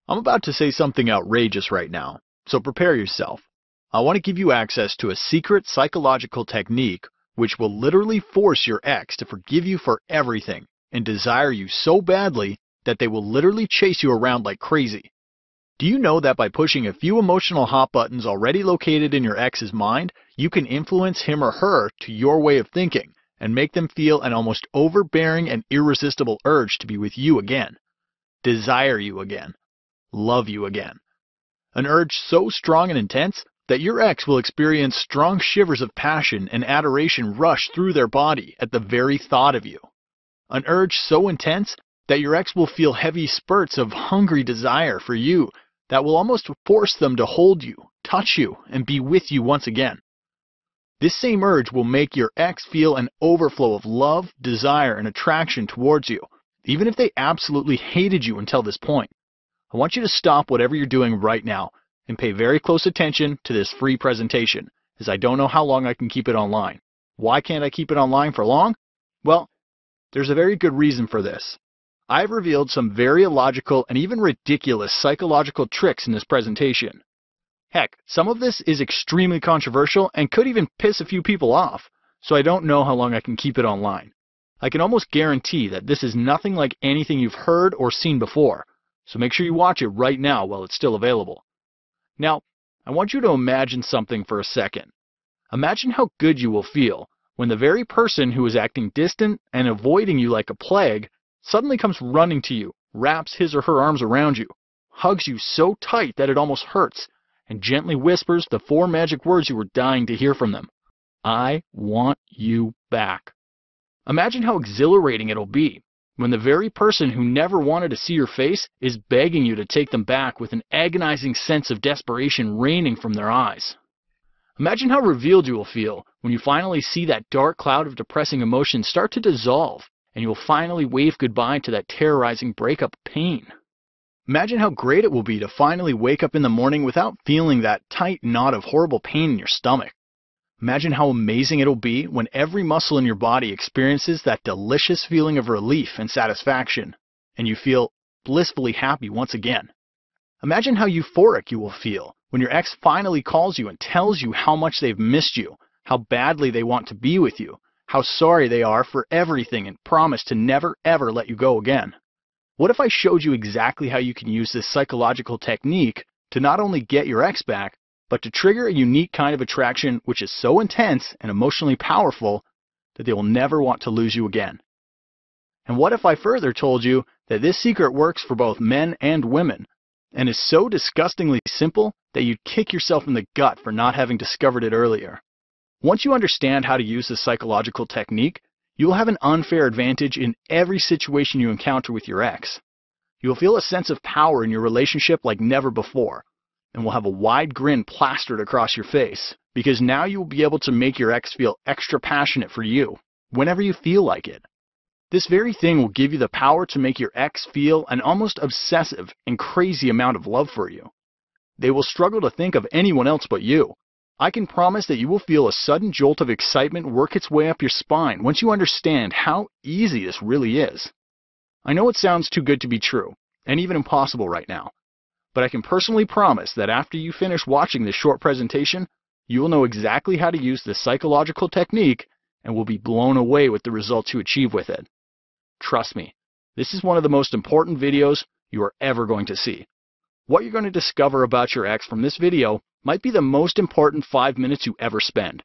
I'm about to say something outrageous right now, so prepare yourself. I want to give you access to a secret psychological technique which will literally force your ex to forgive you for everything and desire you so badly that they will literally chase you around like crazy. Do you know that by pushing a few emotional hot buttons already located in your ex's mind, you can influence him or her to your way of thinking and make them feel an almost overbearing and irresistible urge to be with you again, desire you again, love you again? An urge so strong and intense that your ex will experience strong shivers of passion and adoration rush through their body at the very thought of you. An urge so intense that your ex will feel heavy spurts of hungry desire for you that will almost force them to hold you, touch you, and be with you once again. This same urge will make your ex feel an overflow of love, desire, and attraction towards you, even if they absolutely hated you until this point. I want you to stop whatever you're doing right now and pay very close attention to this free presentation, as I don't know how long I can keep it online. Why can't I keep it online for long? Well, there's a very good reason for this. I've revealed some very illogical and even ridiculous psychological tricks in this presentation. Heck, some of this is extremely controversial and could even piss a few people off, so I don't know how long I can keep it online. I can almost guarantee that this is nothing like anything you've heard or seen before, so make sure you watch it right now while it's still available. Now, I want you to imagine something for a second. Imagine how good you will feel when the very person who is acting distant and avoiding you like a plague suddenly comes running to you, wraps his or her arms around you, hugs you so tight that it almost hurts, and gently whispers the 4 magic words you were dying to hear from them. I want you back. Imagine how exhilarating it'll be when the very person who never wanted to see your face is begging you to take them back with an agonizing sense of desperation raining from their eyes. Imagine how revealed you will feel when you finally see that dark cloud of depressing emotions start to dissolve and you will finally wave goodbye to that terrorizing breakup pain. Imagine how great it will be to finally wake up in the morning without feeling that tight knot of horrible pain in your stomach. Imagine how amazing it'll be when every muscle in your body experiences that delicious feeling of relief and satisfaction, and you feel blissfully happy once again. Imagine how euphoric you will feel when your ex finally calls you and tells you how much they've missed you, how badly they want to be with you, how sorry they are for everything and promise to never ever let you go again. What if I showed you exactly how you can use this psychological technique to not only get your ex back, but to trigger a unique kind of attraction which is so intense and emotionally powerful that they will never want to lose you again? And what if I further told you that this secret works for both men and women, and is so disgustingly simple that you'd kick yourself in the gut for not having discovered it earlier? Once you understand how to use this psychological technique, you will have an unfair advantage in every situation you encounter with your ex. You will feel a sense of power in your relationship like never before, and will have a wide grin plastered across your face, because now you will be able to make your ex feel extra passionate for you, whenever you feel like it. This very thing will give you the power to make your ex feel an almost obsessive and crazy amount of love for you. They will struggle to think of anyone else but you. I can promise that you will feel a sudden jolt of excitement work its way up your spine once you understand how easy this really is. I know it sounds too good to be true, and even impossible right now, but I can personally promise that after you finish watching this short presentation, you will know exactly how to use this psychological technique and will be blown away with the results you achieve with it. Trust me, this is one of the most important videos you are ever going to see. What you're going to discover about your ex from this video might be the most important 5 minutes you ever spend.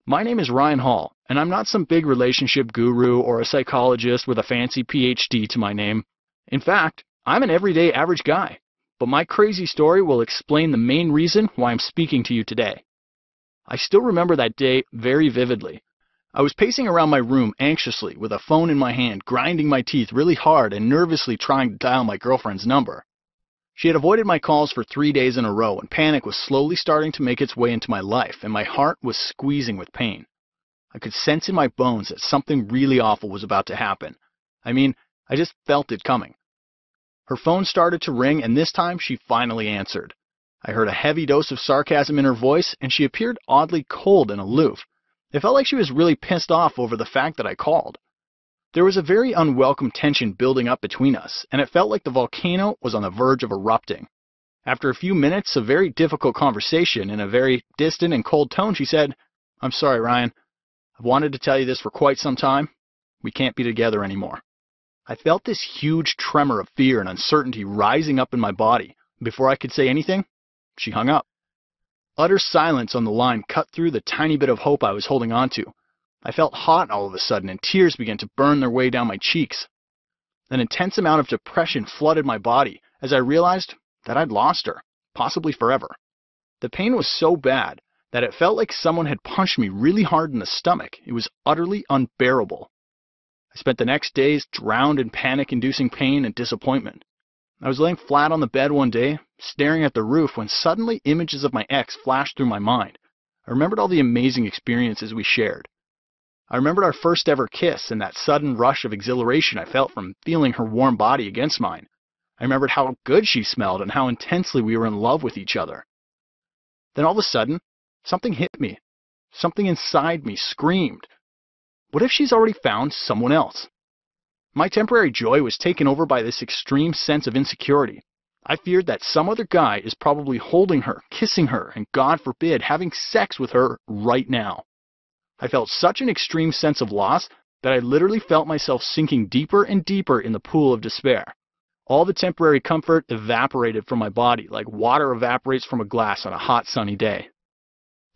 My name is Ryan Hall, and I'm not some big relationship guru or a psychologist with a fancy PhD to my name. In fact, I'm an everyday average guy, but my crazy story will explain the main reason why I'm speaking to you today. I still remember that day very vividly. I was pacing around my room anxiously with a phone in my hand, grinding my teeth really hard and nervously trying to dial my girlfriend's number. She had avoided my calls for 3 days in a row, and panic was slowly starting to make its way into my life, and my heart was squeezing with pain. I could sense in my bones that something really awful was about to happen. I mean, I just felt it coming. Her phone started to ring, and this time she finally answered. I heard a heavy dose of sarcasm in her voice, and she appeared oddly cold and aloof. It felt like she was really pissed off over the fact that I called. There was a very unwelcome tension building up between us, and it felt like the volcano was on the verge of erupting. After a few minutes of very difficult conversation in a very distant and cold tone, she said, "I'm sorry, Ryan. I've wanted to tell you this for quite some time. We can't be together anymore." I felt this huge tremor of fear and uncertainty rising up in my body. Before I could say anything, she hung up. Utter silence on the line cut through the tiny bit of hope I was holding on to. I felt hot all of a sudden, and tears began to burn their way down my cheeks. An intense amount of depression flooded my body as I realized that I'd lost her, possibly forever. The pain was so bad that it felt like someone had punched me really hard in the stomach. It was utterly unbearable. I spent the next days drowned in panic-inducing pain and disappointment. I was laying flat on the bed one day, staring at the roof, when suddenly images of my ex flashed through my mind. I remembered all the amazing experiences we shared. I remembered our first ever kiss and that sudden rush of exhilaration I felt from feeling her warm body against mine. I remembered how good she smelled and how intensely we were in love with each other. Then all of a sudden, something hit me. Something inside me screamed, "What if she's already found someone else?" My temporary joy was taken over by this extreme sense of insecurity. I feared that some other guy is probably holding her, kissing her, and God forbid, having sex with her right now. I felt such an extreme sense of loss that I literally felt myself sinking deeper and deeper in the pool of despair. All the temporary comfort evaporated from my body like water evaporates from a glass on a hot sunny day.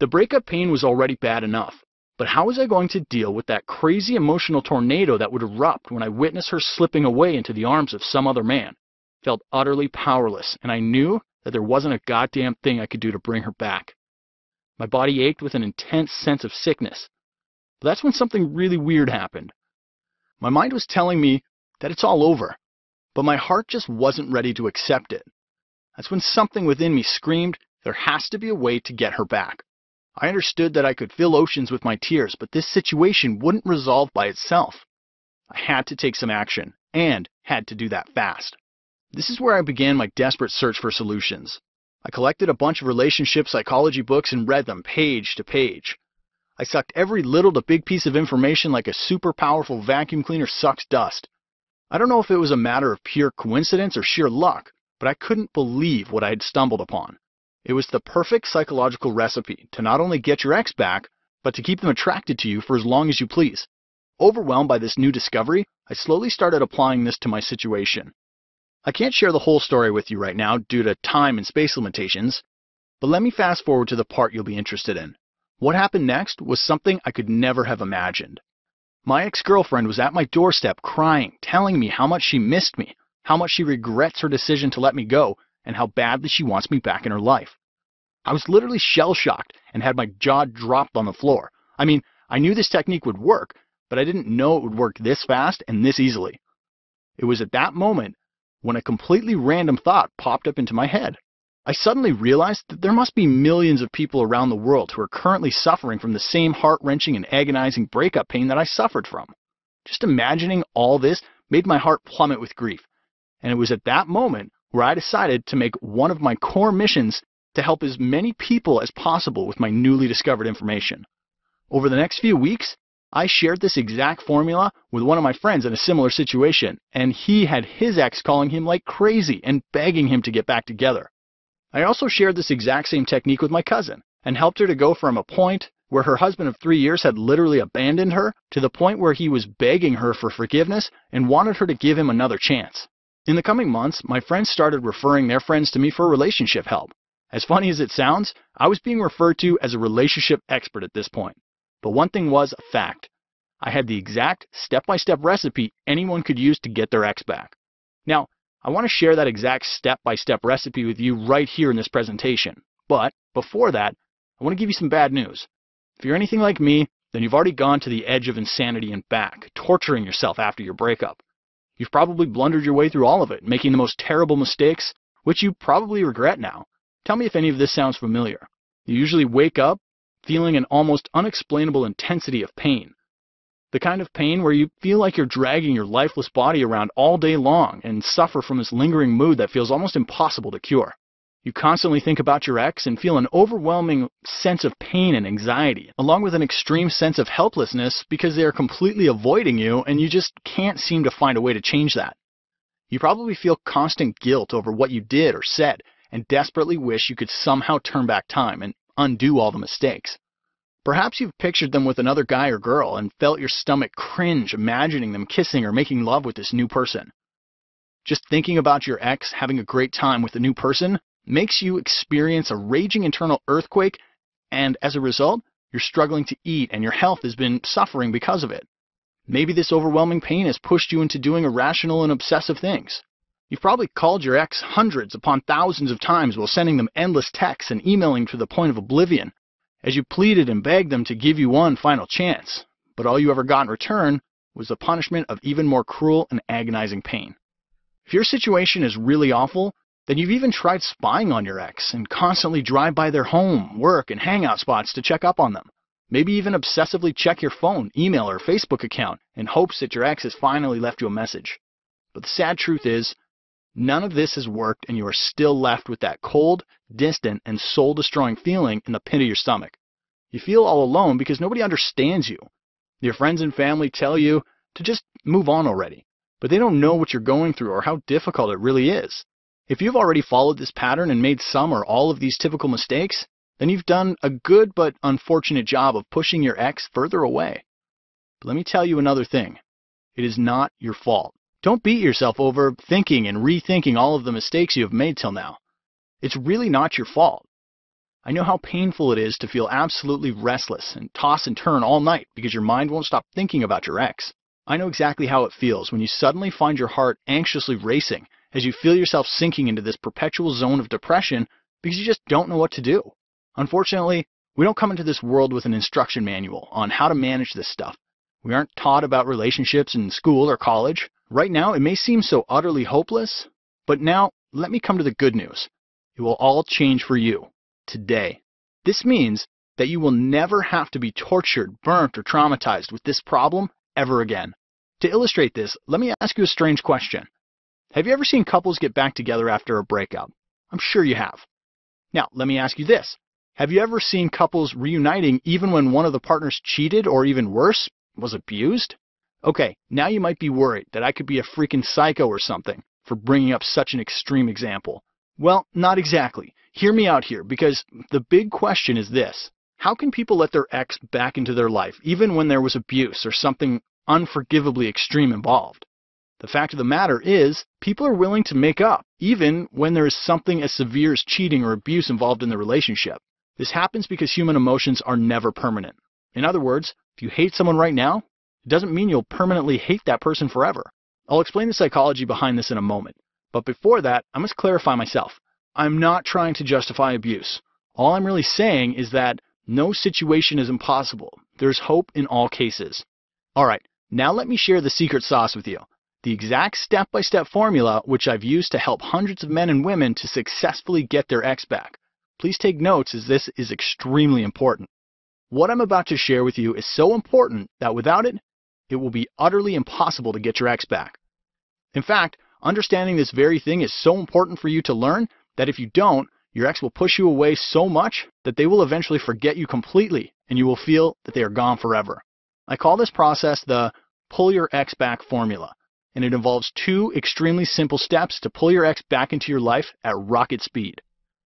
The breakup pain was already bad enough, but how was I going to deal with that crazy emotional tornado that would erupt when I witnessed her slipping away into the arms of some other man? I felt utterly powerless, and I knew that there wasn't a goddamn thing I could do to bring her back. My body ached with an intense sense of sickness. But that's when something really weird happened. My mind was telling me that it's all over, but my heart just wasn't ready to accept it. That's when something within me screamed, there has to be a way to get her back. I understood that I could fill oceans with my tears, but this situation wouldn't resolve by itself. I had to take some action, and had to do that fast. This is where I began my desperate search for solutions. I collected a bunch of relationship psychology books and read them page to page. I sucked every little to big piece of information like a super powerful vacuum cleaner sucks dust. I don't know if it was a matter of pure coincidence or sheer luck, but I couldn't believe what I had stumbled upon. It was the perfect psychological recipe to not only get your ex back, but to keep them attracted to you for as long as you please. Overwhelmed by this new discovery, I slowly started applying this to my situation. I can't share the whole story with you right now due to time and space limitations, but let me fast forward to the part you'll be interested in. What happened next was something I could never have imagined. My ex-girlfriend was at my doorstep crying, telling me how much she missed me, how much she regrets her decision to let me go, and how badly she wants me back in her life. I was literally shell-shocked and had my jaw dropped on the floor. I mean, I knew this technique would work, but I didn't know it would work this fast and this easily. It was at that moment when a completely random thought popped up into my head. I suddenly realized that there must be millions of people around the world who are currently suffering from the same heart-wrenching and agonizing breakup pain that I suffered from. Just imagining all this made my heart plummet with grief, and it was at that moment where I decided to make one of my core missions to help as many people as possible with my newly discovered information. Over the next few weeks, I shared this exact formula with one of my friends in a similar situation, and he had his ex calling him like crazy and begging him to get back together. I also shared this exact same technique with my cousin and helped her to go from a point where her husband of 3 years had literally abandoned her to the point where he was begging her for forgiveness and wanted her to give him another chance. In the coming months, my friends started referring their friends to me for relationship help. As funny as it sounds, I was being referred to as a relationship expert at this point. But one thing was a fact. I had the exact step-by-step recipe anyone could use to get their ex back. Now, I want to share that exact step-by-step recipe with you right here in this presentation. But before that, I want to give you some bad news. If you're anything like me, then you've already gone to the edge of insanity and back, torturing yourself after your breakup. You've probably blundered your way through all of it, making the most terrible mistakes, which you probably regret now. Tell me if any of this sounds familiar. You usually wake up feeling an almost unexplainable intensity of pain. The kind of pain where you feel like you're dragging your lifeless body around all day long and suffer from this lingering mood that feels almost impossible to cure. You constantly think about your ex and feel an overwhelming sense of pain and anxiety, along with an extreme sense of helplessness because they are completely avoiding you and you just can't seem to find a way to change that. You probably feel constant guilt over what you did or said and desperately wish you could somehow turn back time and undo all the mistakes. Perhaps you've pictured them with another guy or girl and felt your stomach cringe imagining them kissing or making love with this new person. Just thinking about your ex having a great time with a new person makes you experience a raging internal earthquake, and as a result, you're struggling to eat and your health has been suffering because of it. Maybe this overwhelming pain has pushed you into doing irrational and obsessive things. You've probably called your ex hundreds upon thousands of times while sending them endless texts and emailing to the point of oblivion, as you pleaded and begged them to give you one final chance, but all you ever got in return was the punishment of even more cruel and agonizing pain. If your situation is really awful, then you've even tried spying on your ex and constantly drive by their home, work, and hangout spots to check up on them. Maybe even obsessively check your phone, email, or Facebook account in hopes that your ex has finally left you a message. But the sad truth is, none of this has worked and you are still left with that cold, distant, and soul-destroying feeling in the pit of your stomach. You feel all alone because nobody understands you. Your friends and family tell you to just move on already, but they don't know what you're going through or how difficult it really is. If you've already followed this pattern and made some or all of these typical mistakes, then you've done a good but unfortunate job of pushing your ex further away. But let me tell you another thing. It is not your fault. Don't beat yourself over thinking and rethinking all of the mistakes you have made till now. It's really not your fault. I know how painful it is to feel absolutely restless and toss and turn all night because your mind won't stop thinking about your ex. I know exactly how it feels when you suddenly find your heart anxiously racing as you feel yourself sinking into this perpetual zone of depression because you just don't know what to do. Unfortunately, we don't come into this world with an instruction manual on how to manage this stuff. We aren't taught about relationships in school or college. Right now, it may seem so utterly hopeless, but now let me come to the good news. It will all change for you today. This means that you will never have to be tortured, burnt, or traumatized with this problem ever again. To illustrate this, let me ask you a strange question. Have you ever seen couples get back together after a breakup? I'm sure you have. Now, let me ask you this. Have you ever seen couples reuniting even when one of the partners cheated or even worse, was abused? Okay, now you might be worried that I could be a freaking psycho or something for bringing up such an extreme example. Well, not exactly. Hear me out here, because the big question is this. How can people let their ex back into their life even when there was abuse or something unforgivably extreme involved? The fact of the matter is, people are willing to make up, even when there is something as severe as cheating or abuse involved in the relationship. This happens because human emotions are never permanent. In other words, if you hate someone right now, it doesn't mean you'll permanently hate that person forever. I'll explain the psychology behind this in a moment. But before that, I must clarify myself. I'm not trying to justify abuse. All I'm really saying is that no situation is impossible. There's hope in all cases. Alright, now let me share the secret sauce with you. The exact step-by-step formula which I've used to help hundreds of men and women to successfully get their ex back. Please take notes, as this is extremely important. What I'm about to share with you is so important that without it, it will be utterly impossible to get your ex back. In fact, understanding this very thing is so important for you to learn that if you don't, your ex will push you away so much that they will eventually forget you completely and you will feel that they are gone forever. I call this process the pull your ex back formula, and it involves two extremely simple steps to pull your ex back into your life at rocket speed.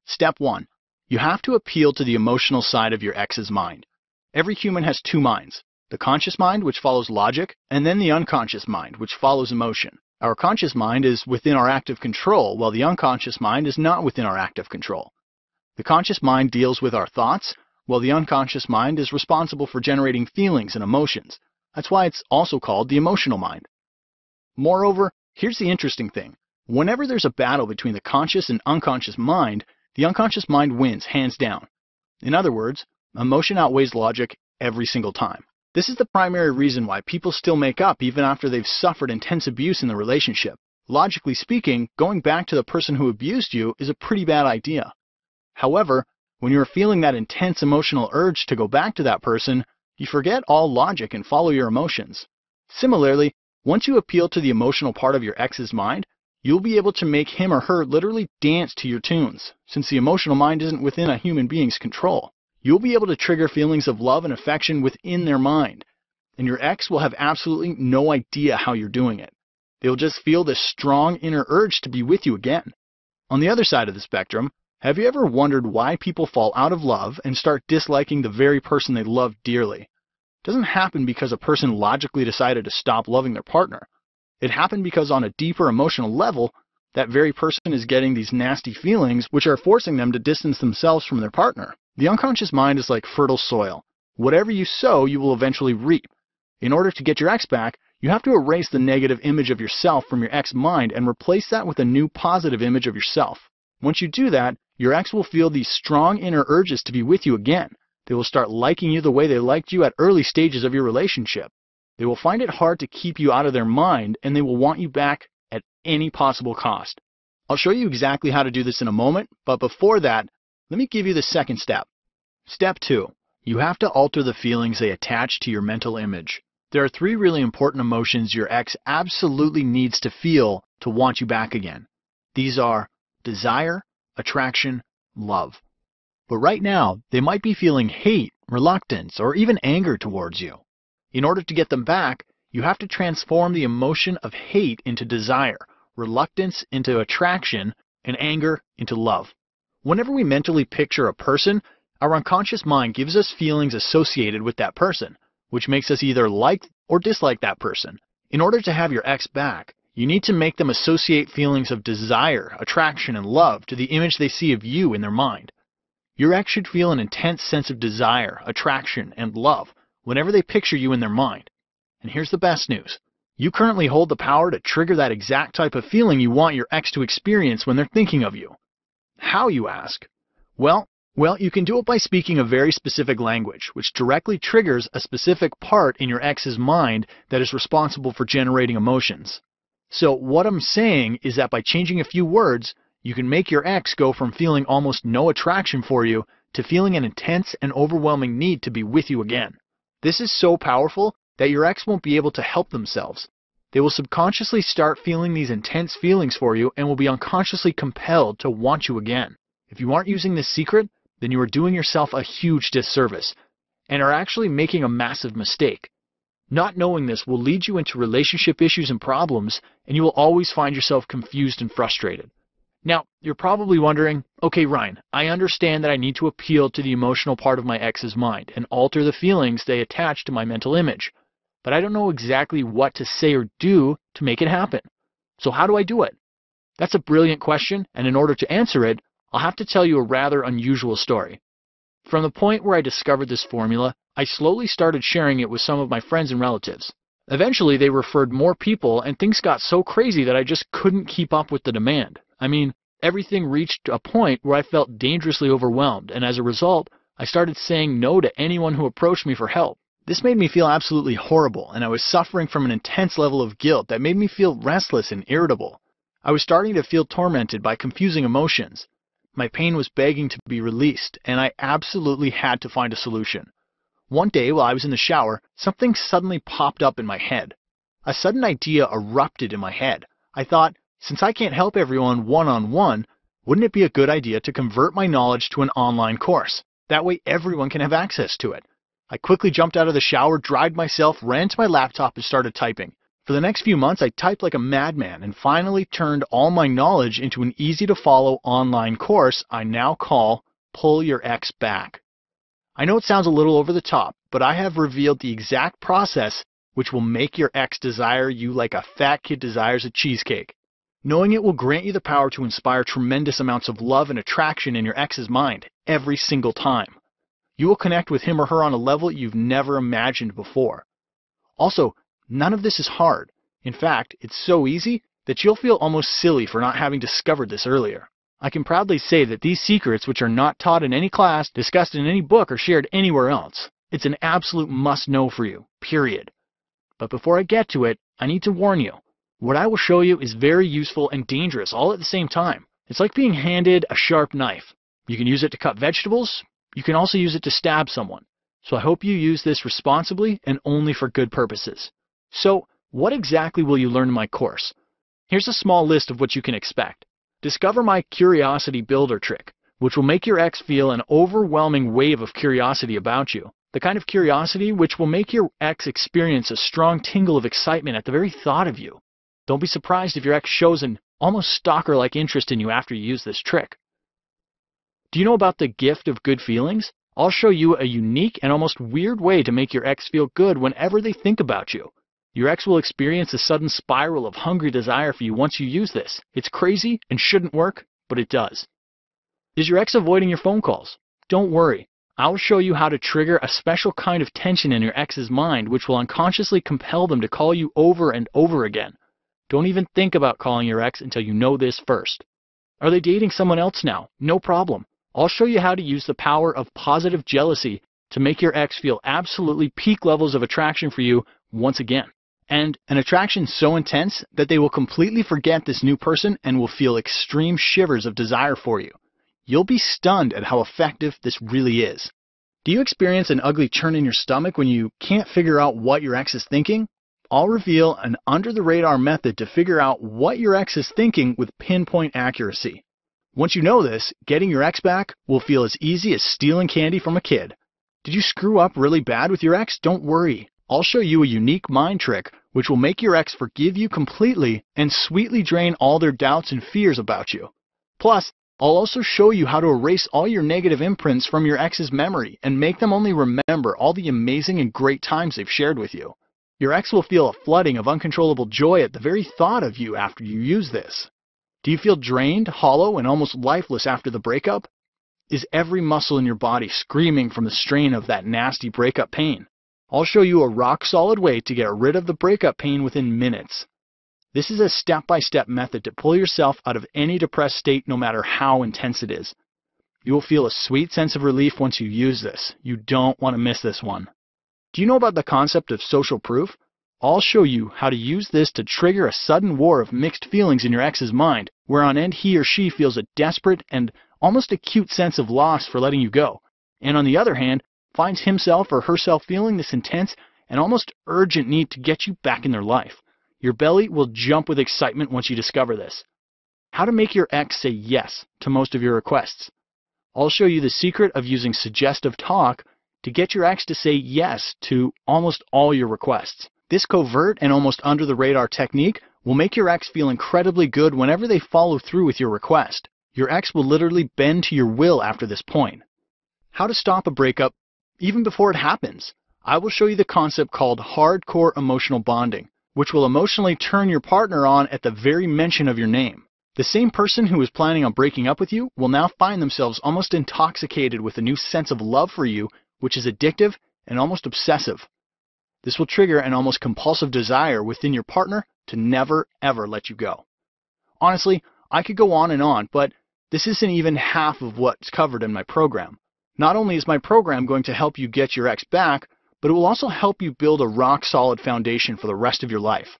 Step 1. You have to appeal to the emotional side of your ex's mind. Every human has two minds, the conscious mind, which follows logic, and then the unconscious mind, which follows emotion. Our conscious mind is within our active control, while the unconscious mind is not within our active control. The conscious mind deals with our thoughts, while the unconscious mind is responsible for generating feelings and emotions. That's why it's also called the emotional mind. Moreover, here's the interesting thing. Whenever there's a battle between the conscious and unconscious mind, the unconscious mind wins, hands down. In other words, emotion outweighs logic every single time. This is the primary reason why people still make up even after they've suffered intense abuse in the relationship. Logically speaking, going back to the person who abused you is a pretty bad idea. However, when you're feeling that intense emotional urge to go back to that person, you forget all logic and follow your emotions. Similarly, once you appeal to the emotional part of your ex's mind, You'll be able to make him or her literally dance to your tunes, since the emotional mind isn't within a human being's control. You'll be able to trigger feelings of love and affection within their mind, and your ex will have absolutely no idea how you're doing it. They'll just feel this strong inner urge to be with you again. On the other side of the spectrum, have you ever wondered why people fall out of love and start disliking the very person they love dearly? It doesn't happen because a person logically decided to stop loving their partner. It happened because on a deeper emotional level, that very person is getting these nasty feelings which are forcing them to distance themselves from their partner. The unconscious mind is like fertile soil. Whatever you sow, you will eventually reap. In order to get your ex back, you have to erase the negative image of yourself from your ex mind and replace that with a new positive image of yourself. Once you do that, your ex will feel these strong inner urges to be with you again. They will start liking you the way they liked you at early stages of your relationship. They will find it hard to keep you out of their mind, and they will want you back at any possible cost. I'll show you exactly how to do this in a moment, but before that, let me give you the second step. Step 2. You have to alter the feelings they attach to your mental image. There are 3 really important emotions your ex absolutely needs to feel to want you back again. These are desire, attraction, love. But right now, they might be feeling hate, reluctance, or even anger towards you. In order to get them back, you have to transform the emotion of hate into desire, reluctance into attraction, and anger into love. Whenever we mentally picture a person, our unconscious mind gives us feelings associated with that person, which makes us either like or dislike that person. In order to have your ex back, you need to make them associate feelings of desire, attraction, and love to the image they see of you in their mind. Your ex should feel an intense sense of desire, attraction, and love whenever they picture you in their mind. And here's the best news. You currently hold the power to trigger that exact type of feeling you want your ex to experience when they're thinking of you. How, you ask? Well, you can do it by speaking a very specific language, which directly triggers a specific part in your ex's mind that is responsible for generating emotions. So what I'm saying is that by changing a few words, you can make your ex go from feeling almost no attraction for you to feeling an intense and overwhelming need to be with you again. This is so powerful that your ex won't be able to help themselves. They will subconsciously start feeling these intense feelings for you and will be unconsciously compelled to want you again. If you aren't using this secret, then you are doing yourself a huge disservice and are actually making a massive mistake. Not knowing this will lead you into relationship issues and problems, and you will always find yourself confused and frustrated. Now, you're probably wondering, okay, Ryan, I understand that I need to appeal to the emotional part of my ex's mind and alter the feelings they attach to my mental image, but I don't know exactly what to say or do to make it happen. So how do I do it? That's a brilliant question, and in order to answer it, I'll have to tell you a rather unusual story. From the point where I discovered this formula, I slowly started sharing it with some of my friends and relatives. Eventually, they referred more people, and things got so crazy that I just couldn't keep up with the demand. I mean, everything reached a point where I felt dangerously overwhelmed, and as a result, I started saying no to anyone who approached me for help. This made me feel absolutely horrible, and I was suffering from an intense level of guilt that made me feel restless and irritable. I was starting to feel tormented by confusing emotions. My pain was begging to be released, and I absolutely had to find a solution. One day, while I was in the shower, something suddenly popped up in my head. A sudden idea erupted in my head. I thought, since I can't help everyone one-on-one, wouldn't it be a good idea to convert my knowledge to an online course? That way everyone can have access to it. I quickly jumped out of the shower, dried myself, ran to my laptop, and started typing. For the next few months, I typed like a madman and finally turned all my knowledge into an easy-to-follow online course I now call Pull Your Ex Back. I know it sounds a little over the top, but I have revealed the exact process which will make your ex desire you like a fat kid desires a cheesecake. Knowing it will grant you the power to inspire tremendous amounts of love and attraction in your ex's mind every single time. You will connect with him or her on a level you've never imagined before. Also, none of this is hard. In fact, it's so easy that you'll feel almost silly for not having discovered this earlier. I can proudly say that these secrets, which are not taught in any class, discussed in any book, or shared anywhere else, it's an absolute must-know for you, period. But before I get to it, I need to warn you. What I will show you is very useful and dangerous all at the same time. It's like being handed a sharp knife. You can use it to cut vegetables. You can also use it to stab someone. So I hope you use this responsibly and only for good purposes. So, what exactly will you learn in my course? Here's a small list of what you can expect. Discover my curiosity builder trick, which will make your ex feel an overwhelming wave of curiosity about you. The kind of curiosity which will make your ex experience a strong tingle of excitement at the very thought of you. Don't be surprised if your ex shows an almost stalker-like interest in you after you use this trick. Do you know about the gift of good feelings? I'll show you a unique and almost weird way to make your ex feel good whenever they think about you. Your ex will experience a sudden spiral of hungry desire for you once you use this. It's crazy and shouldn't work, but it does. Is your ex avoiding your phone calls? Don't worry. I'll show you how to trigger a special kind of tension in your ex's mind which will unconsciously compel them to call you over and over again. Don't even think about calling your ex until you know this first. Are they dating someone else now? No problem. I'll show you how to use the power of positive jealousy to make your ex feel absolutely peak levels of attraction for you once again. And an attraction so intense that they will completely forget this new person and will feel extreme shivers of desire for you. You'll be stunned at how effective this really is. Do you experience an ugly churn in your stomach when you can't figure out what your ex is thinking? I'll reveal an under-the-radar method to figure out what your ex is thinking with pinpoint accuracy. Once you know this, getting your ex back will feel as easy as stealing candy from a kid. Did you screw up really bad with your ex? Don't worry. I'll show you a unique mind trick which will make your ex forgive you completely and sweetly drain all their doubts and fears about you. Plus, I'll also show you how to erase all your negative imprints from your ex's memory and make them only remember all the amazing and great times they've shared with you. Your ex will feel a flooding of uncontrollable joy at the very thought of you after you use this. Do you feel drained, hollow, and almost lifeless after the breakup? Is every muscle in your body screaming from the strain of that nasty breakup pain? I'll show you a rock-solid way to get rid of the breakup pain within minutes. This is a step-by-step method to pull yourself out of any depressed state no matter how intense it is. You will feel a sweet sense of relief once you use this. You don't want to miss this one. Do you know about the concept of social proof? I'll show you how to use this to trigger a sudden war of mixed feelings in your ex's mind, where on end he or she feels a desperate and almost acute sense of loss for letting you go, and on the other hand, finds himself or herself feeling this intense and almost urgent need to get you back in their life. Your belly will jump with excitement once you discover this. How to make your ex say yes to most of your requests. I'll show you the secret of using suggestive talk to get your ex to say yes to almost all your requests. This covert and almost under-the-radar technique will make your ex feel incredibly good whenever they follow through with your request. Your ex will literally bend to your will after this point. How to stop a breakup even before it happens. I will show you the concept called hardcore emotional bonding, which will emotionally turn your partner on at the very mention of your name. The same person who is planning on breaking up with you will now find themselves almost intoxicated with a new sense of love for you, which is addictive and almost obsessive. This will trigger an almost compulsive desire within your partner to never, ever let you go. Honestly, I could go on, but this isn't even half of what's covered in my program. Not only is my program going to help you get your ex back, but it will also help you build a rock-solid foundation for the rest of your life.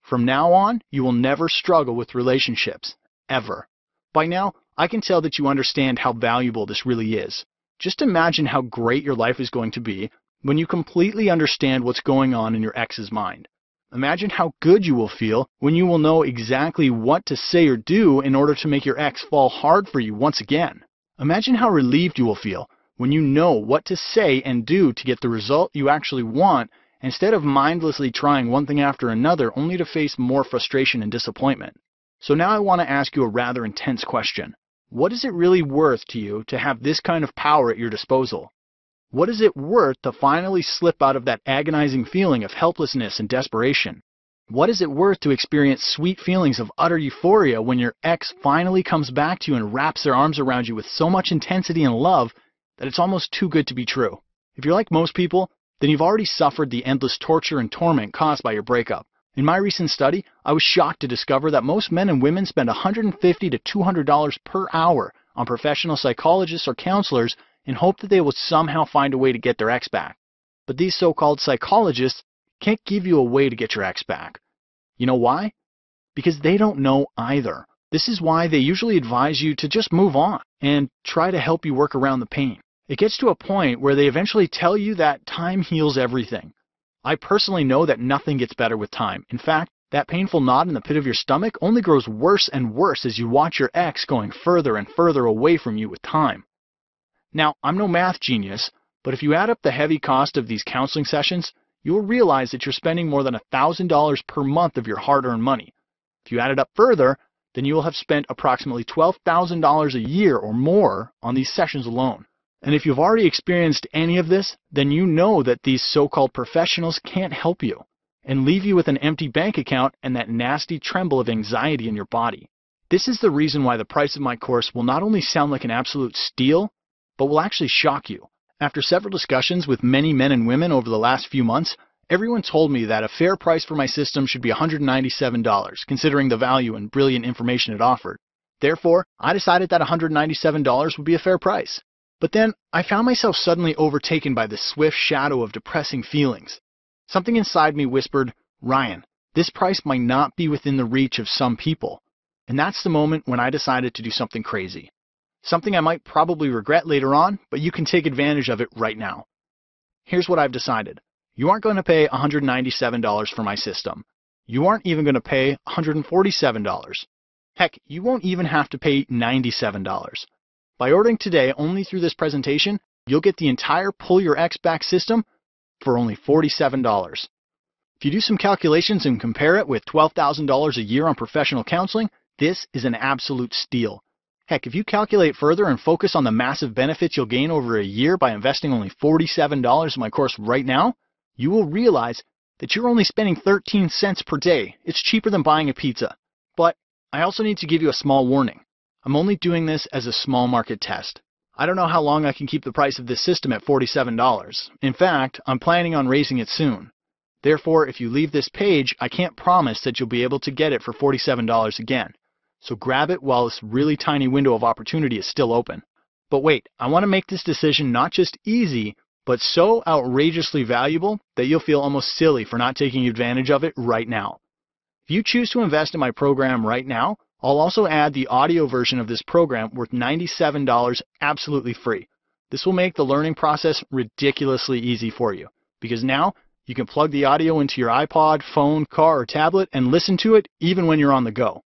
From now on, you will never struggle with relationships, ever. By now, I can tell that you understand how valuable this really is. Just imagine how great your life is going to be when you completely understand what's going on in your ex's mind. Imagine how good you will feel when you will know exactly what to say or do in order to make your ex fall hard for you once again. Imagine how relieved you will feel when you know what to say and do to get the result you actually want, instead of mindlessly trying one thing after another only to face more frustration and disappointment. So now I want to ask you a rather intense question. What is it really worth to you to have this kind of power at your disposal? What is it worth to finally slip out of that agonizing feeling of helplessness and desperation? What is it worth to experience sweet feelings of utter euphoria when your ex finally comes back to you and wraps their arms around you with so much intensity and love that it's almost too good to be true? If you're like most people, then you've already suffered the endless torture and torment caused by your breakup. In my recent study, I was shocked to discover that most men and women spend $150 to $200 per hour on professional psychologists or counselors in hope that they will somehow find a way to get their ex back. But these so-called psychologists can't give you a way to get your ex back. You know why? Because they don't know either. This is why they usually advise you to just move on and try to help you work around the pain. It gets to a point where they eventually tell you that time heals everything. I personally know that nothing gets better with time. In fact, That painful knot in the pit of your stomach only grows worse and worse as you watch your ex going further and further away from you with time. Now, I'm no math genius, but if you add up the heavy cost of these counseling sessions, you will realize that you're spending more than $1,000 per month of your hard-earned money. If you add it up further, then you will have spent approximately $12,000 a year or more on these sessions alone. And if you've already experienced any of this, then you know that these so-called professionals can't help you and leave you with an empty bank account and that nasty tremble of anxiety in your body. This is the reason why the price of my course will not only sound like an absolute steal, but will actually shock you. After several discussions with many men and women over the last few months, everyone told me that a fair price for my system should be $197, considering the value and brilliant information it offered. Therefore, I decided that $197 would be a fair price. But then, I found myself suddenly overtaken by the swift shadow of depressing feelings. Something inside me whispered, "Ryan, this price might not be within the reach of some people." And that's the moment when I decided to do something crazy. Something I might probably regret later on, but you can take advantage of it right now. Here's what I've decided. You aren't going to pay $197 for my system. You aren't even going to pay $147. Heck, you won't even have to pay $97. By ordering today only through this presentation, you'll get the entire Pull Your Ex Back system for only $47. If you do some calculations and compare it with $12,000 a year on professional counseling, this is an absolute steal. Heck, if you calculate further and focus on the massive benefits you'll gain over a year by investing only $47 in my course right now, you will realize that you're only spending 13 cents per day. It's cheaper than buying a pizza. But I also need to give you a small warning. I'm only doing this as a small market test. I don't know how long I can keep the price of this system at $47. In fact, I'm planning on raising it soon. Therefore, if you leave this page, I can't promise that you'll be able to get it for $47 again. So grab it while this really tiny window of opportunity is still open. But wait, I want to make this decision not just easy, but so outrageously valuable that you'll feel almost silly for not taking advantage of it right now. If you choose to invest in my program right now, I'll also add the audio version of this program worth $97 absolutely free. This will make the learning process ridiculously easy for you, because now you can plug the audio into your iPod, phone, car, or tablet and listen to it even when you're on the go.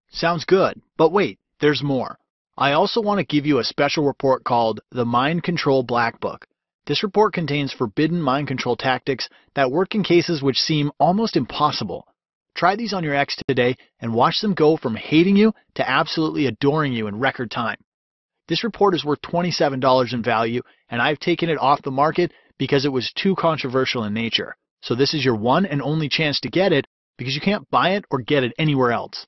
Sounds good, but wait, there's more. I also want to give you a special report called the Mind Control Black Book. This report contains forbidden mind control tactics that work in cases which seem almost impossible. Try these on your ex today and watch them go from hating you to absolutely adoring you in record time. This report is worth $27 in value, and I've taken it off the market because it was too controversial in nature. So this is your one and only chance to get it because you can't buy it or get it anywhere else.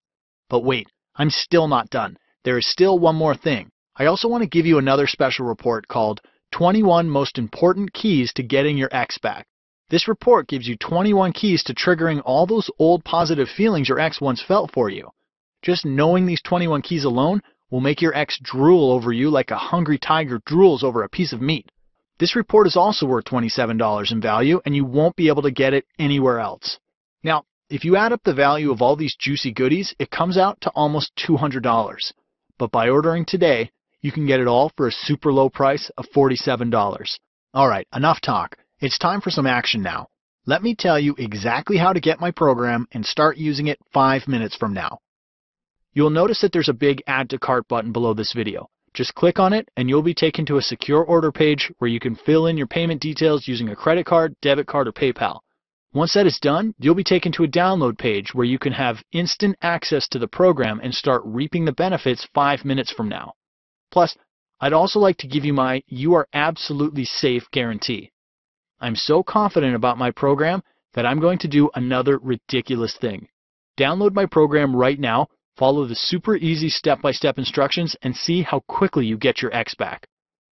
But wait, I'm still not done. There is still one more thing. I also want to give you another special report called 21 Most Important Keys to Getting Your Ex Back. This report gives you 21 keys to triggering all those old positive feelings your ex once felt for you. Just knowing these 21 keys alone will make your ex drool over you like a hungry tiger drools over a piece of meat. This report is also worth $27 in value, and you won't be able to get it anywhere else. Now, if you add up the value of all these juicy goodies, it comes out to almost $200. But by ordering today, you can get it all for a super low price of $47. Alright, enough talk. It's time for some action now. Let me tell you exactly how to get my program and start using it 5 minutes from now. You'll notice that there's a big Add to Cart button below this video. Just click on it and you'll be taken to a secure order page where you can fill in your payment details using a credit card, debit card, or PayPal. Once that is done, you'll be taken to a download page where you can have instant access to the program and start reaping the benefits 5 minutes from now. Plus, I'd also like to give you my "You Are Absolutely Safe" guarantee. I'm so confident about my program that I'm going to do another ridiculous thing. Download my program right now, follow the super easy step-by-step instructions, and see how quickly you get your ex back.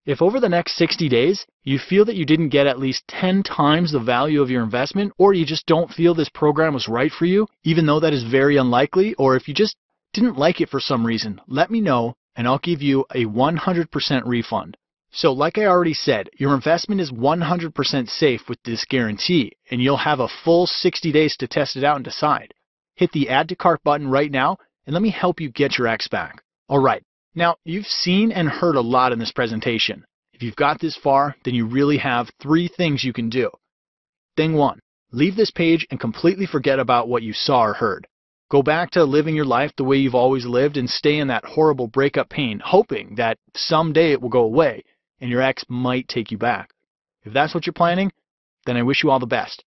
If over the next 60 days, you feel that you didn't get at least 10 times the value of your investment, or you just don't feel this program was right for you, even though that is very unlikely, or if you just didn't like it for some reason, let me know and I'll give you a 100% refund. So like I already said, your investment is 100% safe with this guarantee, and you'll have a full 60 days to test it out and decide. Hit the Add to Cart button right now, and let me help you get your ex back. Alright, now you've seen and heard a lot in this presentation. If you've got this far, then you really have 3 things you can do. Thing 1, Leave this page and completely forget about what you saw or heard. Go back to living your life the way you've always lived and stay in that horrible breakup pain, hoping that someday it will go away and your ex might take you back. If that's what you're planning, then I wish you all the best.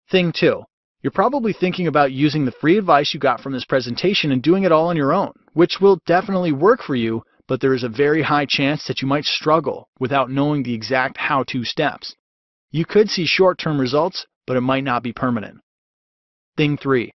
Thing 2. You're probably thinking about using the free advice you got from this presentation and doing it all on your own, which will definitely work for you, but there is a very high chance that you might struggle without knowing the exact how-to steps. You could see short-term results, but it might not be permanent. Thing 3.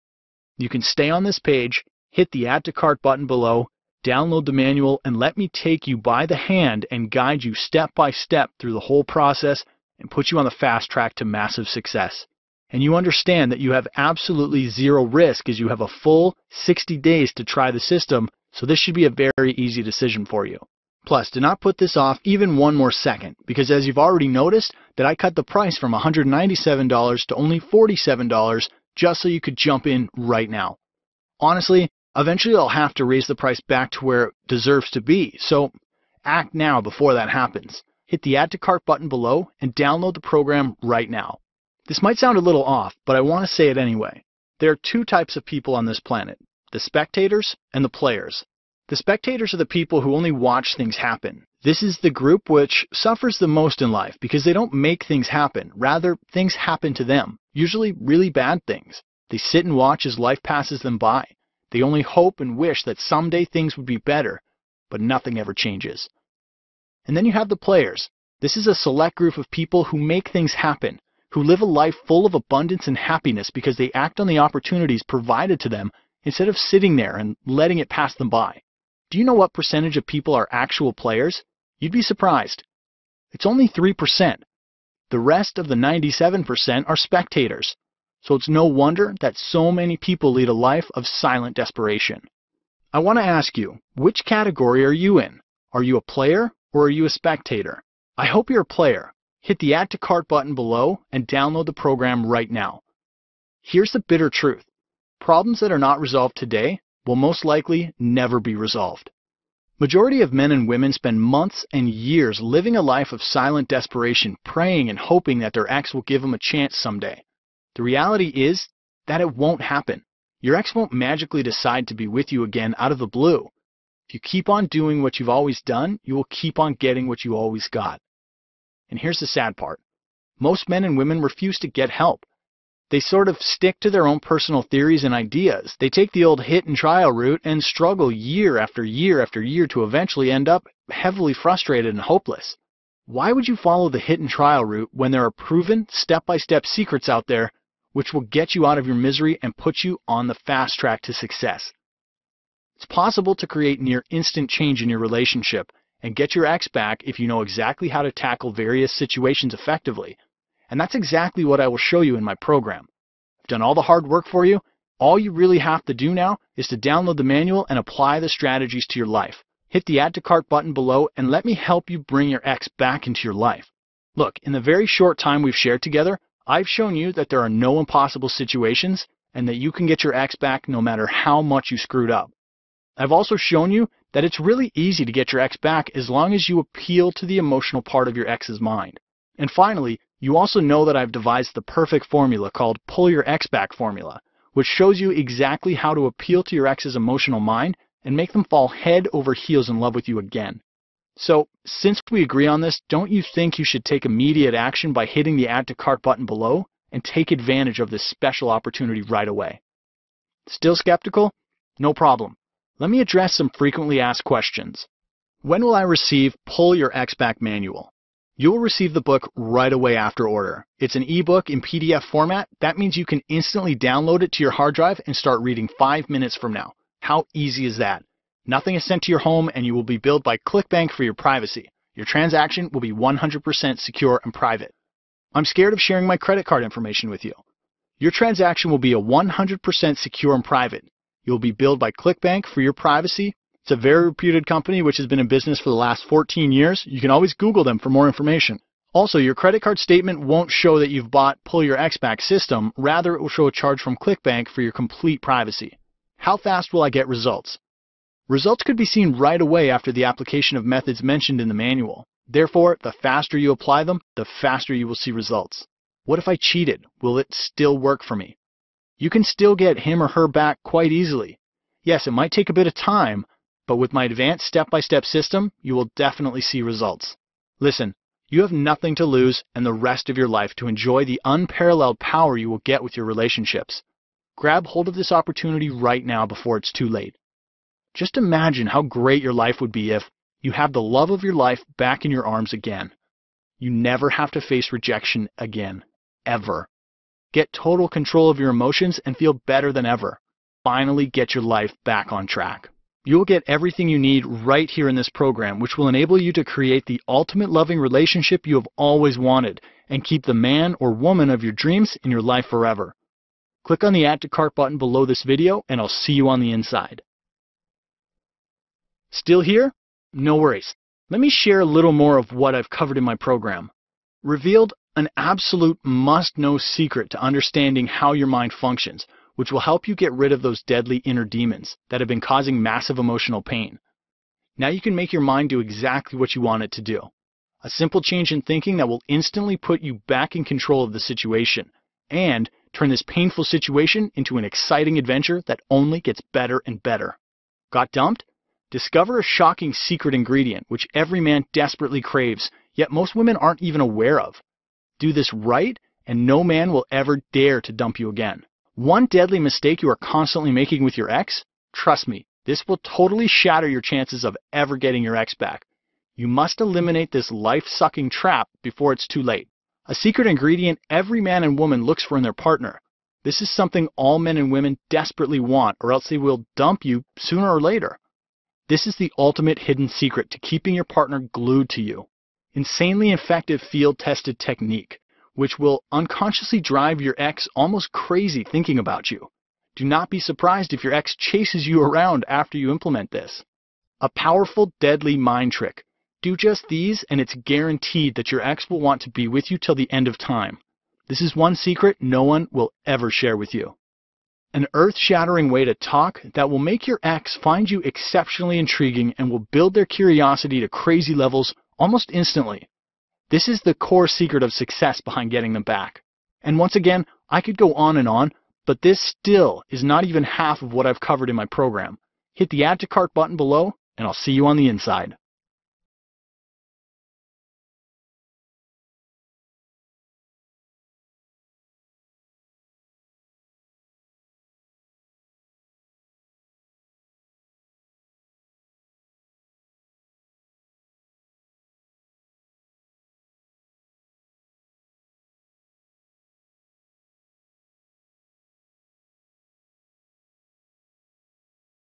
You can stay on this page, hit the Add to Cart button below, download the manual, and let me take you by the hand and guide you step by step through the whole process and put you on the fast track to massive success. And you understand that you have absolutely zero risk as you have a full 60 days to try the system, so this should be a very easy decision for you. Plus, do not put this off even one more second, because as you've already noticed, that I cut the price from $197 to only $47 just so you could jump in right now. Honestly, eventually I'll have to raise the price back to where it deserves to be, so act now before that happens. Hit the Add to Cart button below and download the program right now. This might sound a little off, but I want to say it anyway. There are 2 types of people on this planet, the spectators and the players. The spectators are the people who only watch things happen. This is the group which suffers the most in life because they don't make things happen. Rather, things happen to them, usually really bad things. They sit and watch as life passes them by. They only hope and wish that someday things would be better, but nothing ever changes. And then you have the players. This is a select group of people who make things happen, who live a life full of abundance and happiness because they act on the opportunities provided to them instead of sitting there and letting it pass them by. Do you know what percentage of people are actual players? You'd be surprised. It's only 3%. The rest of the 97% are spectators. So it's no wonder that so many people lead a life of silent desperation. I want to ask you, which category are you in? Are you a player or are you a spectator? I hope you're a player. Hit the Add to Cart button below and download the program right now. Here's the bitter truth. Problems that are not resolved today will most likely never be resolved. Majority of men and women spend months and years living a life of silent desperation, praying and hoping that their ex will give them a chance someday. The reality is that it won't happen. Your ex won't magically decide to be with you again out of the blue. If you keep on doing what you've always done, you will keep on getting what you always got. And here's the sad part. Most men and women refuse to get help. They sort of stick to their own personal theories and ideas. They take the old hit and trial route and struggle year after year after year to eventually end up heavily frustrated and hopeless. Why would you follow the hit and trial route when there are proven step-by-step secrets out there which will get you out of your misery and put you on the fast track to success? It's possible to create near instant change in your relationship and get your ex back if you know exactly how to tackle various situations effectively. And that's exactly what I will show you in my program. I've done all the hard work for you. All you really have to do now is to download the manual and apply the strategies to your life. Hit the Add to Cart button below and let me help you bring your ex back into your life. Look, in the very short time we've shared together, I've shown you that there are no impossible situations and that you can get your ex back no matter how much you screwed up. I've also shown you that it's really easy to get your ex back as long as you appeal to the emotional part of your ex's mind. And finally, you also know that I've devised the perfect formula called Pull Your Ex Back Formula, which shows you exactly how to appeal to your ex's emotional mind and make them fall head over heels in love with you again. So, since we agree on this, don't you think you should take immediate action by hitting the Add to Cart button below and take advantage of this special opportunity right away? Still skeptical? No problem. Let me address some frequently asked questions. When will I receive Pull Your Ex Back Manual? You will receive the book right away after order. It's an ebook in PDF format. That means you can instantly download it to your hard drive and start reading 5 minutes from now. How easy is that? Nothing is sent to your home and you will be billed by ClickBank for your privacy. Your transaction will be 100% secure and private. I'm scared of sharing my credit card information with you. Your transaction will be 100% secure and private. You will be billed by ClickBank for your privacy. It's a very reputed company which has been in business for the last 14 years. You can always Google them for more information. Also, your credit card statement won't show that you've bought Pull Your Ex Back system. Rather, it will show a charge from ClickBank for your complete privacy. How fast will I get results? Results could be seen right away after the application of methods mentioned in the manual. Therefore, the faster you apply them, the faster you will see results. What if I cheated? Will it still work for me? You can still get him or her back quite easily. Yes, it might take a bit of time, but with my advanced step-by-step system, you will definitely see results. Listen, you have nothing to lose and the rest of your life to enjoy the unparalleled power you will get with your relationships. Grab hold of this opportunity right now before it's too late. Just imagine how great your life would be if you have the love of your life back in your arms again. You never have to face rejection again, ever. Get total control of your emotions and feel better than ever. Finally get your life back on track. You will get everything you need right here in this program, which will enable you to create the ultimate loving relationship you have always wanted and keep the man or woman of your dreams in your life forever. Click on the Add to Cart button below this video and I'll see you on the inside. Still here? No worries. Let me share a little more of what I've covered in my program. Revealed an absolute must-know secret to understanding how your mind functions, which will help you get rid of those deadly inner demons that have been causing massive emotional pain. Now you can make your mind do exactly what you want it to do. A simple change in thinking that will instantly put you back in control of the situation and turn this painful situation into an exciting adventure that only gets better and better. Got dumped? Discover a shocking secret ingredient which every man desperately craves, yet most women aren't even aware of. Do this right, and no man will ever dare to dump you again. One deadly mistake you are constantly making with your ex? Trust me, this will totally shatter your chances of ever getting your ex back. You must eliminate this life-sucking trap before it's too late. A secret ingredient every man and woman looks for in their partner. This is something all men and women desperately want, or else they will dump you sooner or later. This is the ultimate hidden secret to keeping your partner glued to you. Insanely effective field-tested technique, which will unconsciously drive your ex almost crazy thinking about you. Do not be surprised if your ex chases you around after you implement this. A powerful, deadly mind trick. Do just these and it's guaranteed that your ex will want to be with you till the end of time. This is one secret no one will ever share with you. An earth-shattering way to talk that will make your ex find you exceptionally intriguing and will build their curiosity to crazy levels almost instantly. This is the core secret of success behind getting them back. And once again, I could go on, but this still is not even half of what I've covered in my program. Hit the Add to Cart button below, and I'll see you on the inside.